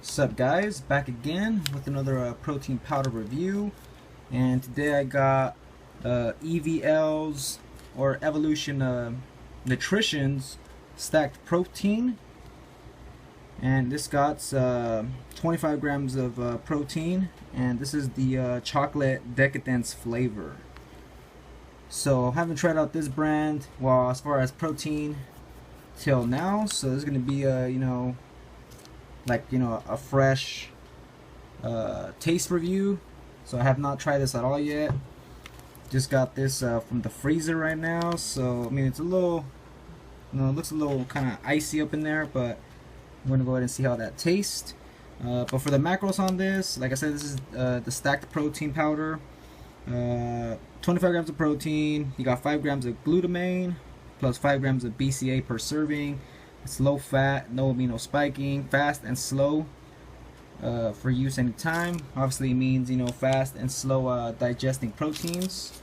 What's up, guys? Back again with another protein powder review, and today I got EVL's or Evlution Nutrition's stacked protein, and this got 25 grams of protein, and this is the chocolate Decadence flavor. So I haven't tried out this brand, well, as far as protein till now, so this is gonna be a fresh taste review. So I have not tried this at all yet. Just got this from the freezer right now, so I mean it's a little, it looks a little kind of icy up in there, but I'm gonna go ahead and see how that tastes. But for the macros on this, like I said, this is the stacked protein powder. 25 grams of protein. You got 5 grams of glutamine plus 5 grams of BCA per serving. It's low fat, no amino spiking, fast and slow for use anytime. Obviously it means, fast and slow digesting proteins.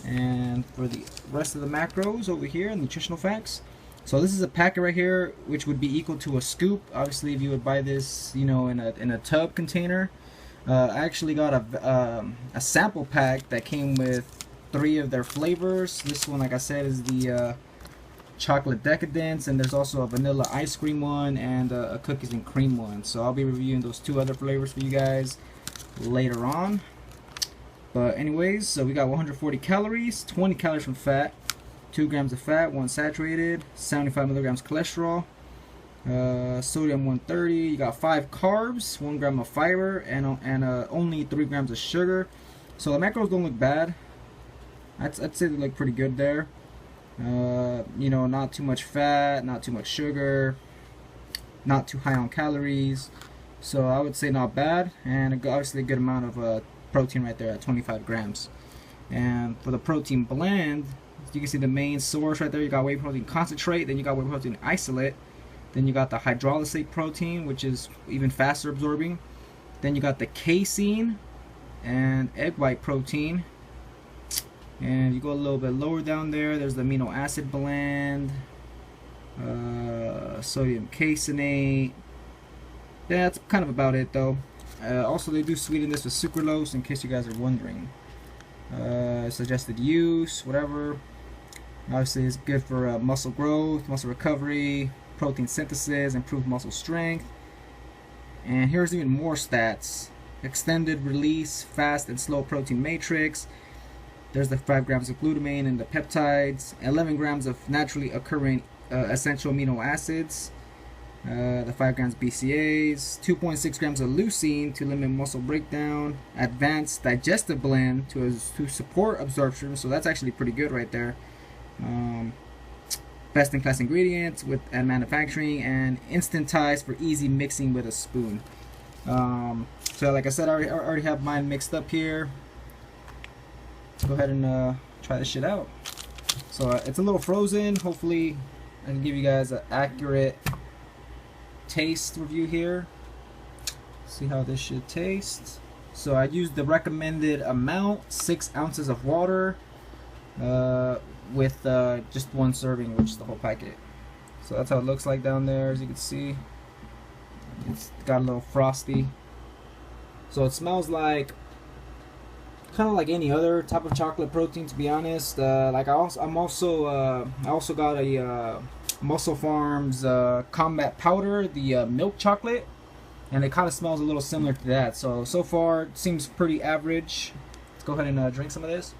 And for the rest of the macros over here, Nutritional Facts. So this is a packet right here, which would be equal to a scoop. Obviously, if you would buy this, in a tub container. I actually got a sample pack that came with 3 of their flavors. This one, like I said, is the chocolate Decadence, and there's also a vanilla ice cream one and a cookies and cream one. So I'll be reviewing those 2 other flavors for you guys later on. But anyways, so we got 140 calories, 20 calories from fat, 2 grams of fat, 1 saturated, 75 milligrams cholesterol, sodium 130. You got 5 carbs, 1 gram of fiber, and only 3 grams of sugar. So the macros don't look bad. I'd say they look pretty good there. Not too much fat, not too much sugar, not too high on calories. So I would say not bad, and obviously a good amount of protein right there at 25 grams. And for the protein blend, you can see the main source right there. You got whey protein concentrate, then you got whey protein isolate, then you got the hydrolysate protein, which is even faster absorbing, then you got the casein and egg white protein. And you go a little bit lower down there, there's the amino acid blend, sodium caseinate. That's kind of about it though. Also, they do sweeten this with sucralose, in case you guys are wondering. Suggested use, whatever. Obviously it's good for muscle growth, muscle recovery, protein synthesis, improved muscle strength. And here's even more stats. Extended release, fast and slow protein matrix. There's the 5 grams of glutamine and the peptides, 11 grams of naturally occurring essential amino acids, the 5 grams BCAs, 2.6 grams of leucine to limit muscle breakdown, advanced digestive blend to support absorption, so that's actually pretty good right there. Best in class ingredients and manufacturing, and instantized for easy mixing with a spoon. So like I said, I already have mine mixed up here. Go ahead and try this shit out. So it's a little frozen. Hopefully I can give you guys an accurate taste review here. See how this should taste. So I used the recommended amount, 6 ounces of water, with just 1 serving, which is the whole packet. So that's how it looks like down there. As you can see, it's got a little frosty. So it smells like kind of like any other type of chocolate protein, to be honest. I also got a Muscle Farms Combat Powder, the milk chocolate, and it kind of smells a little similar to that. So far it seems pretty average. Let's go ahead and drink some of this.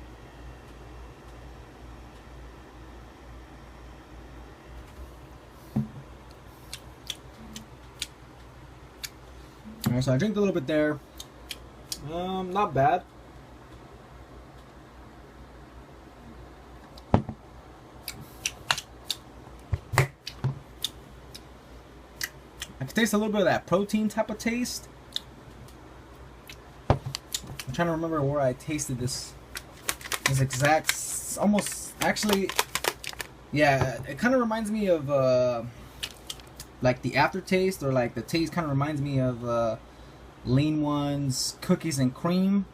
Alright, so I drank a little bit there. Not bad. I can taste a little bit of that protein type of taste. I'm trying to remember where I tasted this exact, almost, actually, yeah, it kind of reminds me of like the aftertaste, or like the taste kind of reminds me of Lean One's cookies and cream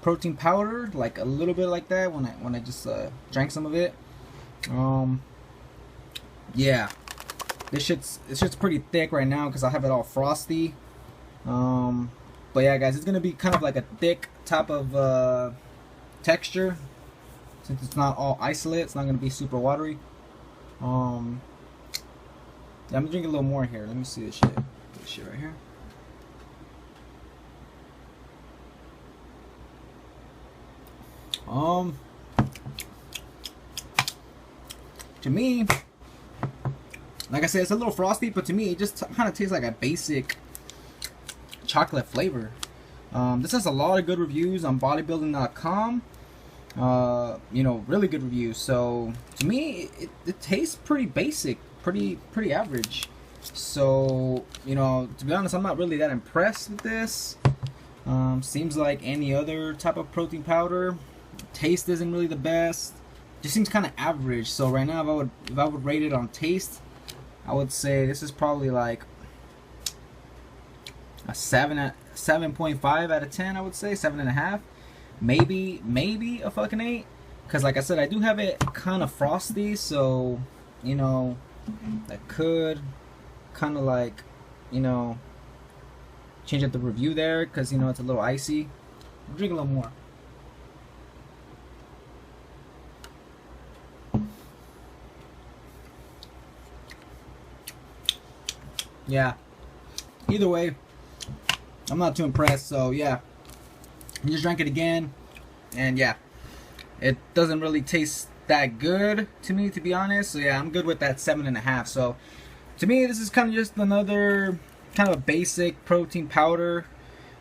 protein powder, like a little bit like that when I just drank some of it. Yeah, This shit's pretty thick right now because I have it all frosty. But yeah, guys, it's gonna be kind of like a thick type of texture since it's not all isolate. It's not gonna be super watery. Yeah, I'm gonna drink a little more here. Let me see this shit. This shit right here. To me, like I said, it's a little frosty, but to me, it just kind of tastes like a basic chocolate flavor. This has a lot of good reviews on bodybuilding.com. You know, really good reviews. So to me, it tastes pretty basic, pretty average. So, you know, to be honest, I'm not really that impressed with this. Seems like any other type of protein powder. Taste isn't really the best. Just seems kind of average. So right now, if I would rate it on taste, I would say this is probably like a 7.5 out of 10. I would say 7.5, maybe a fucking 8. Cause like I said, I do have it kind of frosty, so you know that could kind of like, you know, change up the review there, cause you know it's a little icy. I'll drink a little more. Yeah, either way, I'm not too impressed. So yeah, I just drank it again, and yeah, it doesn't really taste that good to me, to be honest. So yeah, I'm good with that 7.5. So to me, this is kind of just another kind of a basic protein powder.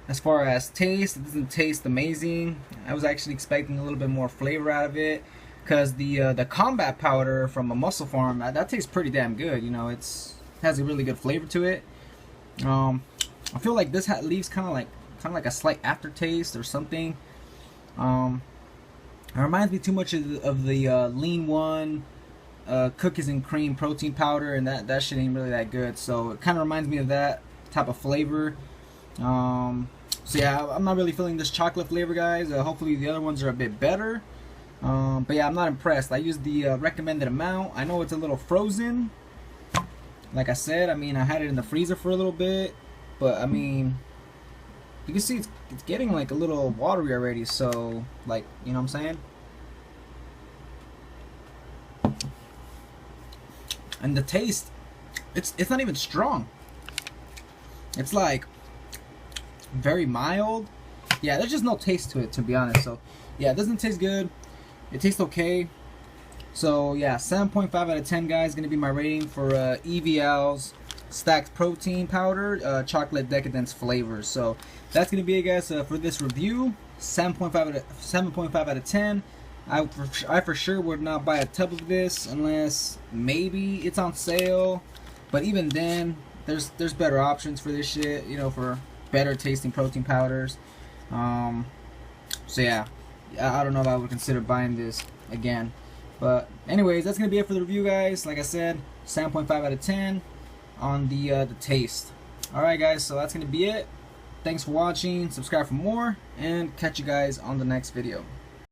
As far as taste, it doesn't taste amazing. I was actually expecting a little bit more flavor out of it, because the combat powder from a Muscle Farm, that tastes pretty damn good. You know, it has a really good flavor to it. I feel like this leaves kind of like a slight aftertaste or something. It reminds me too much of the Lean One cookies and cream protein powder, and that shit ain't really that good. So it kind of reminds me of that type of flavor. So yeah, I'm not really feeling this chocolate flavor, guys. Hopefully the other ones are a bit better. But yeah, I'm not impressed. I used the recommended amount. I know it's a little frozen. Like I said, I mean, I had it in the freezer for a little bit, but I mean, you can see it's getting like a little watery already. So, like, you know what I'm saying? And the taste, it's not even strong. It's like very mild. Yeah, there's just no taste to it, to be honest. So yeah, it doesn't taste good. It tastes okay. So yeah, 7.5 out of 10, guys, gonna be my rating for EVL's stacked protein powder, chocolate decadence flavors. So that's gonna be it, guys, for this review. 7.5 out of 10. I for sure would not buy a tub of this unless maybe it's on sale. But even then, there's better options for this shit, you know, for better tasting protein powders. So yeah, I don't know if I would consider buying this again. But anyways, that's gonna be it for the review, guys. Like I said, 7.5 out of 10 on the taste. Alright, guys, so that's gonna be it. Thanks for watching. Subscribe for more, and catch you guys on the next video.